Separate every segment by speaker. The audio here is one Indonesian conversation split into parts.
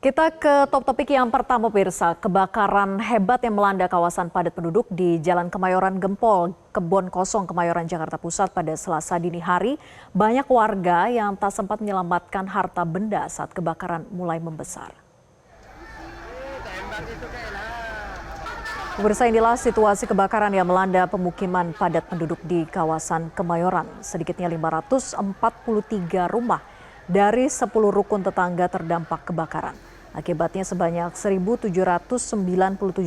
Speaker 1: Kita ke top topik yang pertama, pemirsa. Kebakaran hebat yang melanda kawasan padat penduduk di Jalan Kemayoran Gempol, Kebon Kosong, Kemayoran, Jakarta Pusat pada Selasa dini hari. Banyak warga yang tak sempat menyelamatkan harta benda saat kebakaran mulai membesar. Pemirsa, inilah situasi kebakaran yang melanda pemukiman padat penduduk di kawasan Kemayoran. Sedikitnya 543 rumah dari 10 rukun tetangga terdampak kebakaran. Akibatnya sebanyak 1.797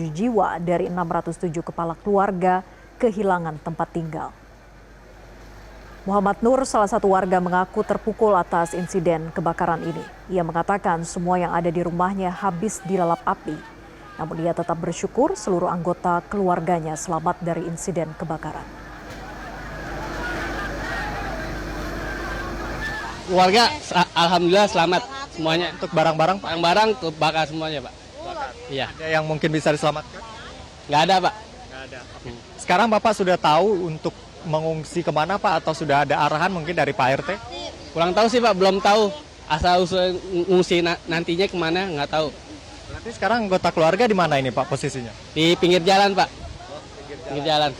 Speaker 1: jiwa dari 607 kepala keluarga kehilangan tempat tinggal. Muhammad Nur, salah satu warga, mengaku terpukul atas insiden kebakaran ini. Ia mengatakan semua yang ada di rumahnya habis dilalap api. Namun ia tetap bersyukur seluruh anggota keluarganya selamat dari insiden kebakaran.
Speaker 2: Keluarga alhamdulillah selamat semuanya.
Speaker 3: Untuk barang-barang, Pak?
Speaker 2: Barang-barang kebakar semuanya, Pak. Iya.
Speaker 3: Ada yang mungkin bisa diselamatkan?
Speaker 2: Nggak ada, Pak.
Speaker 3: Nggak ada. Sekarang Bapak sudah tahu untuk mengungsi kemana, Pak? Atau sudah ada arahan mungkin dari Pak RT?
Speaker 2: Kurang tahu sih, Pak. Belum tahu. Asal usul ngungsi nantinya kemana, nggak tahu.
Speaker 3: Berarti sekarang anggota keluarga di mana ini, Pak, posisinya?
Speaker 2: Di pinggir jalan, Pak. Pinggir jalan.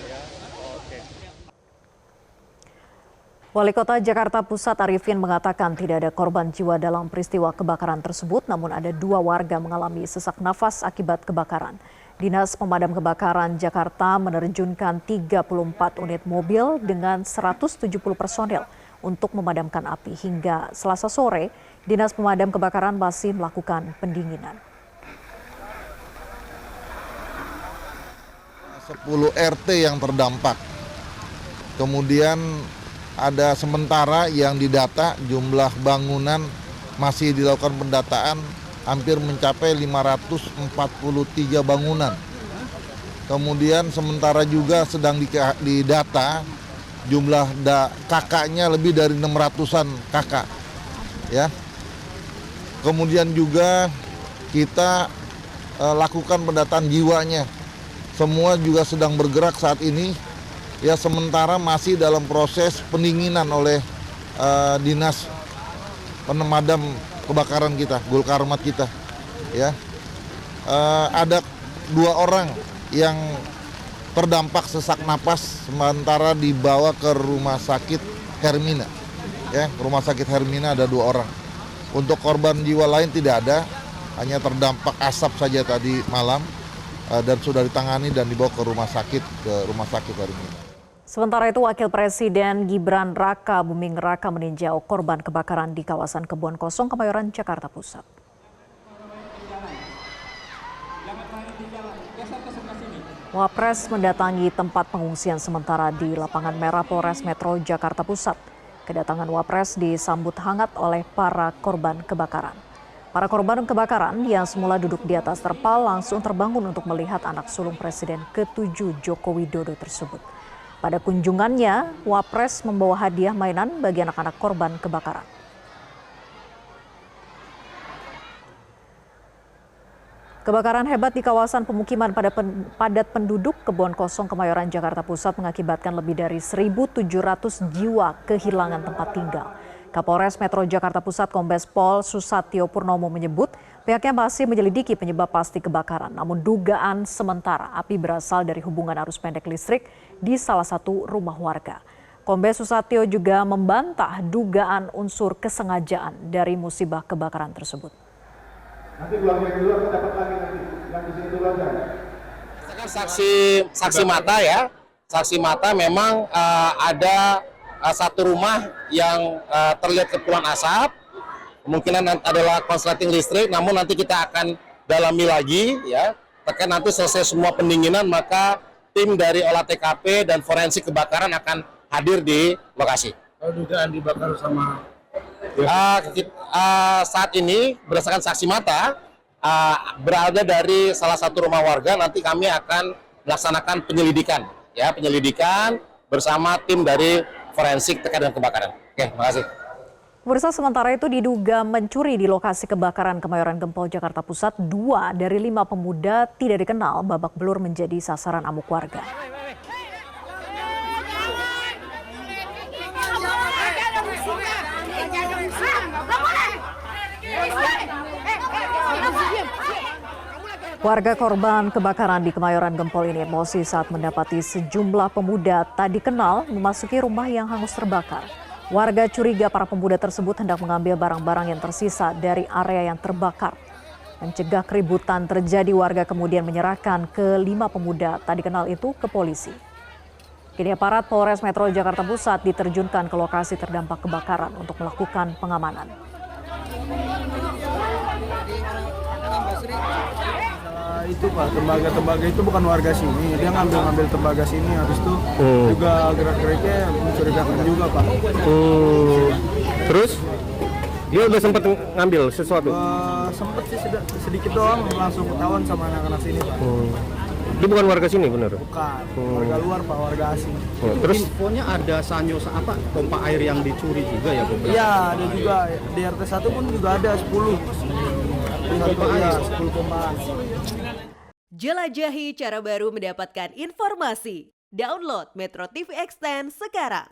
Speaker 1: Wali Kota Jakarta Pusat Arifin mengatakan tidak ada korban jiwa dalam peristiwa kebakaran tersebut, namun ada 2 warga mengalami sesak nafas akibat kebakaran. Dinas Pemadam Kebakaran Jakarta menerjunkan 34 unit mobil dengan 170 personel untuk memadamkan api. Hingga Selasa sore, Dinas Pemadam Kebakaran masih melakukan pendinginan.
Speaker 4: 10 RT yang terdampak. Kemudian ada sementara yang didata, jumlah bangunan masih dilakukan pendataan hampir mencapai 543 bangunan. Kemudian sementara juga sedang didata jumlah kakaknya lebih dari 600-an kakak. Ya. Kemudian juga kita lakukan pendataan jiwanya. Semua juga sedang bergerak saat ini. Ya, sementara masih dalam proses pendinginan oleh dinas pemadam kebakaran kita, Gulkarmat kita. Ya, ada 2 orang yang terdampak sesak napas, sementara dibawa ke rumah sakit Hermina. Ya, rumah sakit Hermina ada 2 orang. Untuk korban jiwa lain tidak ada, hanya terdampak asap saja tadi malam. Dan sudah ditangani dan dibawa ke rumah sakit Hermina.
Speaker 1: Sementara itu, Wakil Presiden Gibran Raka Buming Raka meninjau korban kebakaran di kawasan Kebon Kosong, Kemayoran, Jakarta Pusat. Wapres mendatangi tempat pengungsian sementara di Lapangan Merah Polres Metro Jakarta Pusat. Kedatangan Wapres disambut hangat oleh para korban kebakaran. Para korban kebakaran yang semula duduk di atas terpal langsung terbangun untuk melihat anak sulung Presiden ke-7 Joko Widodo tersebut. Pada kunjungannya, Wapres membawa hadiah mainan bagi anak-anak korban kebakaran. Kebakaran hebat di kawasan pemukiman padat penduduk Kebon Kosong, Kemayoran, Jakarta Pusat mengakibatkan lebih dari 1.700 jiwa kehilangan tempat tinggal. Kapolres Metro Jakarta Pusat Kombes Pol Susatyo Purnomo menyebut pihaknya masih menyelidiki penyebab pasti kebakaran. Namun dugaan sementara api berasal dari hubungan arus pendek listrik di salah satu rumah warga. Kombes Susatyo juga membantah dugaan unsur kesengajaan dari musibah kebakaran tersebut.
Speaker 5: Nanti keluarga yang dulu dapat lagi nanti yang di sini dulu aja.
Speaker 2: Saksi mata ya. Saksi mata memang ada satu rumah yang terlihat kepulan asap, kemungkinan adalah konsleting listrik, namun nanti kita akan dalami lagi ya, terkait nanti selesai semua pendinginan maka tim dari olah TKP dan forensik kebakaran akan hadir di lokasi.
Speaker 5: Kalau dugaan dibakar sama
Speaker 2: saat ini berdasarkan saksi mata berada dari salah satu rumah warga, nanti kami akan melaksanakan penyelidikan bersama tim dari forensik terkait dengan kebakaran. Oke, terima kasih.
Speaker 1: Pemirsa, sementara itu diduga mencuri di lokasi kebakaran Kemayoran Gempol, Jakarta Pusat, 2 dari 5 pemuda tidak dikenal babak belur menjadi sasaran amuk warga. Warga korban kebakaran di Kemayoran Gempol ini emosi saat mendapati sejumlah pemuda tak dikenal memasuki rumah yang hangus terbakar. Warga curiga para pemuda tersebut hendak mengambil barang-barang yang tersisa dari area yang terbakar. Mencegah keributan terjadi, warga kemudian menyerahkan ke-5 pemuda tak dikenal itu ke polisi. Kini aparat Polres Metro Jakarta Pusat diterjunkan ke lokasi terdampak kebakaran untuk melakukan pengamanan.
Speaker 6: Itu Pak, tembaga itu bukan warga sini, dia ngambil tembaga sini, habis itu juga gerak-geriknya mencurigakan juga Pak.
Speaker 7: Terus dia udah sempat ngambil sesuatu?
Speaker 6: Sempet sih sedikit doang, langsung ketahuan sama anak-anak sini Pak.
Speaker 7: Dia bukan warga sini bener?
Speaker 6: Bukan, warga luar Pak, warga asing.
Speaker 7: Terus
Speaker 8: infonya ada sanyo apa pompa air yang dicuri juga ya Bu?
Speaker 6: Iya, ada juga di RT 1 pun juga ada 10 pompa air, 10 pompa air.
Speaker 9: Jelajahi cara baru mendapatkan informasi. Download Metro TV Extend sekarang.